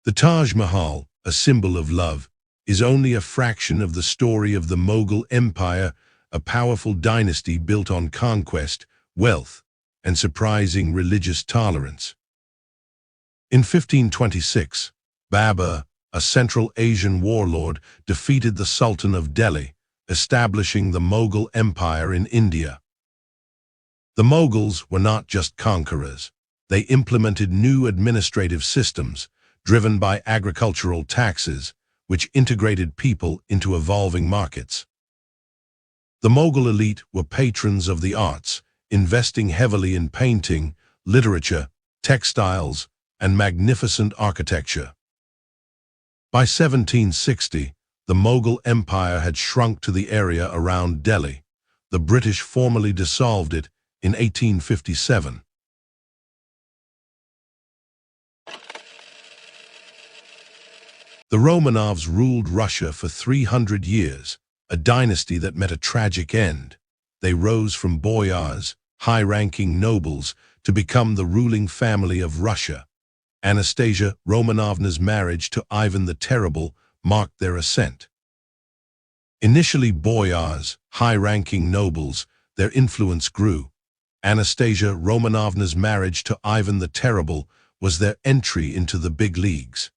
The Taj Mahal, a symbol of love, is only a fraction of the story of the Mughal Empire, a powerful dynasty built on conquest, wealth, and surprising religious tolerance. In 1526, Babur, a Central Asian warlord, defeated the Sultan of Delhi, establishing the Mughal Empire in India. The Mughals were not just conquerors. They implemented new administrative systems, driven by agricultural taxes, which integrated people into evolving markets. The Mughal elite were patrons of the arts, investing heavily in painting, literature, textiles, and magnificent architecture. By 1760, the Mughal Empire had shrunk to the area around Delhi. The British formally dissolved it in 1857. The Romanovs ruled Russia for 300 years, a dynasty that met a tragic end. They rose from boyars, high-ranking nobles, to become the ruling family of Russia. Anastasia Romanovna's marriage to Ivan the Terrible marked their ascent. Initially boyars, high-ranking nobles, their influence grew. Anastasia Romanovna's marriage to Ivan the Terrible was their entry into the big leagues.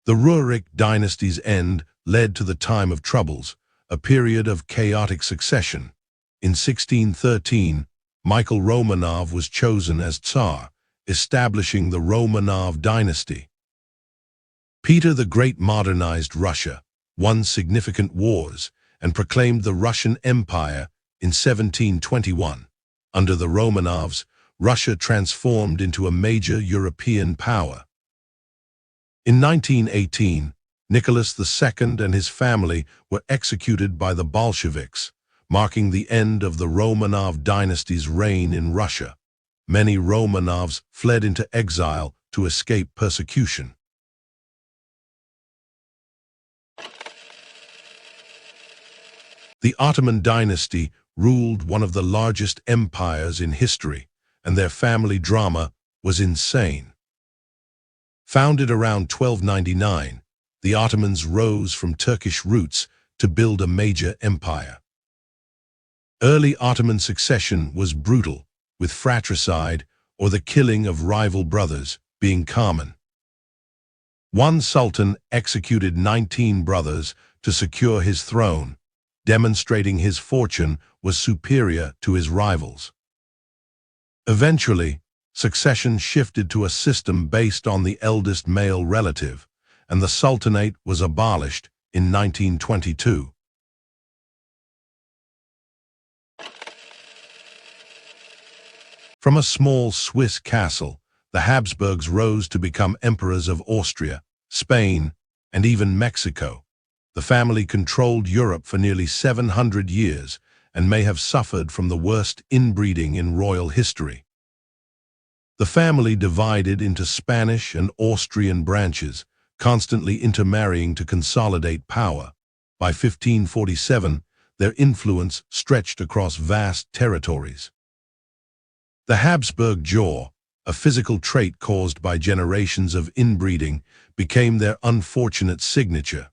The Rurik dynasty's end led to the Time of Troubles, a period of chaotic succession. In 1613, Michael Romanov was chosen as Tsar, establishing the Romanov dynasty. Peter the Great modernized Russia, won significant wars, and proclaimed the Russian Empire in 1721. Under the Romanovs, Russia transformed into a major European power. In 1918, Nicholas II and his family were executed by the Bolsheviks, marking the end of the Romanov dynasty's reign in Russia. Many Romanovs fled into exile to escape persecution. The Ottoman dynasty ruled one of the largest empires in history, and their family drama was insane. Founded around 1299, the Ottomans rose from Turkish roots to build a major empire. Early Ottoman succession was brutal, with fratricide or the killing of rival brothers being common. One sultan executed 19 brothers to secure his throne, demonstrating his fortune was superior to his rivals. Eventually, succession shifted to a system based on the eldest male relative, and the Sultanate was abolished in 1922. From a small Swiss castle, the Habsburgs rose to become emperors of Austria, Spain, and even Mexico. The family controlled Europe for nearly 700 years and may have suffered from the worst inbreeding in royal history. The family divided into Spanish and Austrian branches, constantly intermarrying to consolidate power. By 1547, their influence stretched across vast territories. The Habsburg jaw, a physical trait caused by generations of inbreeding, became their unfortunate signature.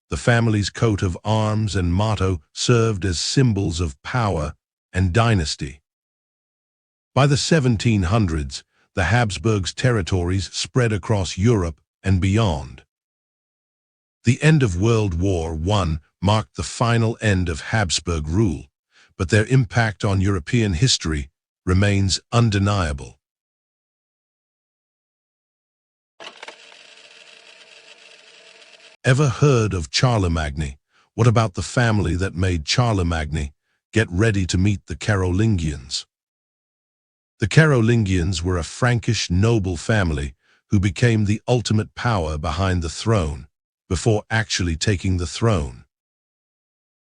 The family's coat of arms and motto served as symbols of power and dynasty. By the 1700s, the Habsburgs' territories spread across Europe and beyond. The end of World War I marked the final end of Habsburg rule, but their impact on European history remains undeniable. Ever heard of Charlemagne? What about the family that made Charlemagne? Get ready to meet the Carolingians. The Carolingians were a Frankish noble family who became the ultimate power behind the throne, before actually taking the throne.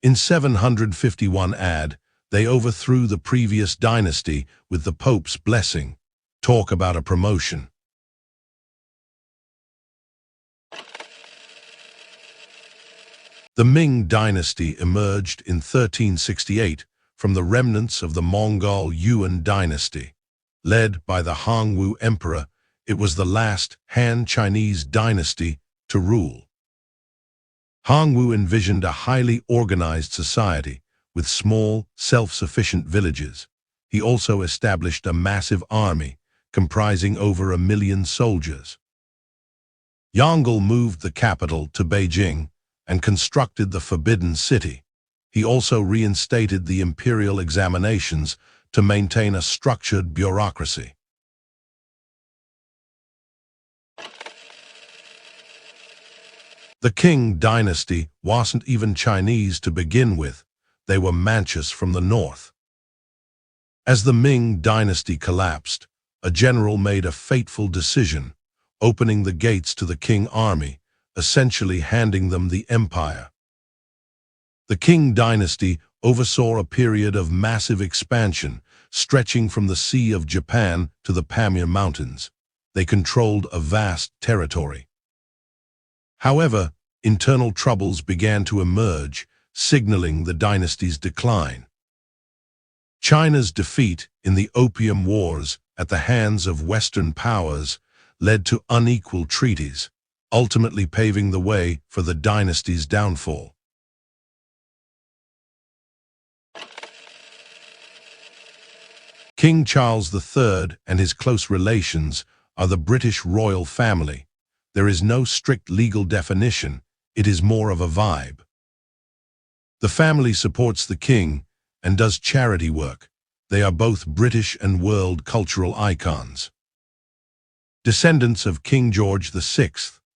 In 751 AD, they overthrew the previous dynasty with the Pope's blessing. Talk about a promotion. The Ming dynasty emerged in 1368 from the remnants of the Mongol Yuan dynasty. Led by the Hongwu Emperor, It was the last Han Chinese dynasty to rule. Hongwu envisioned a highly organized society with small, self-sufficient villages. He also established a massive army comprising over 1 million soldiers. Yongle moved the capital to Beijing and constructed the Forbidden City. He also reinstated the imperial examinations to maintain a structured bureaucracy. The Qing dynasty wasn't even Chinese to begin with. They were Manchus from the north. As the Ming dynasty collapsed, a general made a fateful decision, opening the gates to the Qing army, essentially handing them the empire. The Qing dynasty oversaw a period of massive expansion, stretching from the Sea of Japan to the Pamir Mountains. They controlled a vast territory. However, internal troubles began to emerge, signaling the dynasty's decline. China's defeat in the Opium Wars at the hands of Western powers led to unequal treaties, ultimately paving the way for the dynasty's downfall. King Charles III and his close relations are the British royal family. There is no strict legal definition, it is more of a vibe. The family supports the king and does charity work. They are both British and world cultural icons. Descendants of King George VI,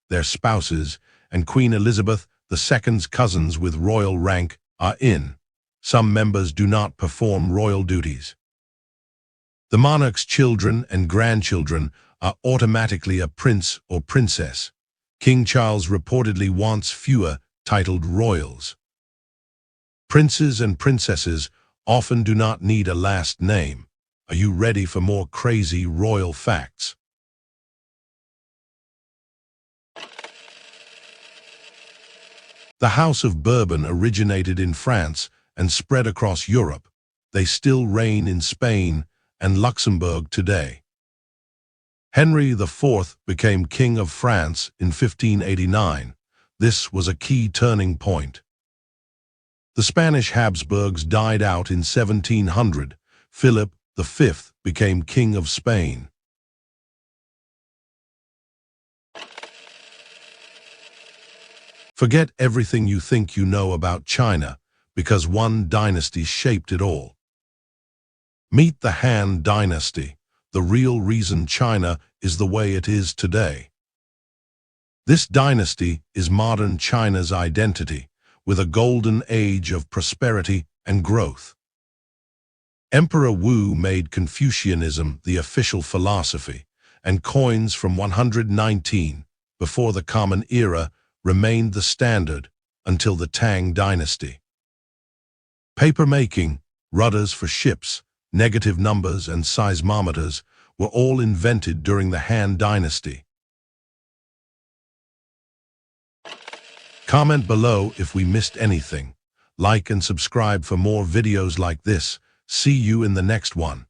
their spouses, and Queen Elizabeth II's cousins with royal rank are in. Some members do not perform royal duties. The monarch's children and grandchildren are automatically a prince or princess. King Charles reportedly wants fewer titled royals. Princes and princesses often do not need a last name. Are you ready for more crazy royal facts? The House of Bourbon originated in France and spread across Europe. They still reign in Spain and Luxembourg today. Henry IV became King of France in 1589. This was a key turning point. The Spanish Habsburgs died out in 1700. Philip V became King of Spain. Forget everything you think you know about China, because one dynasty shaped it all. Meet the Han Dynasty, the real reason China is the way it is today. This dynasty is modern China's identity, with a golden age of prosperity and growth. Emperor Wu made Confucianism the official philosophy, and coins from 119, before the Common Era, remained the standard until the Tang Dynasty. Papermaking, rudders for ships, negative numbers and seismometers were all invented during the Han Dynasty. Comment below if we missed anything. Like and subscribe for more videos like this. See you in the next one.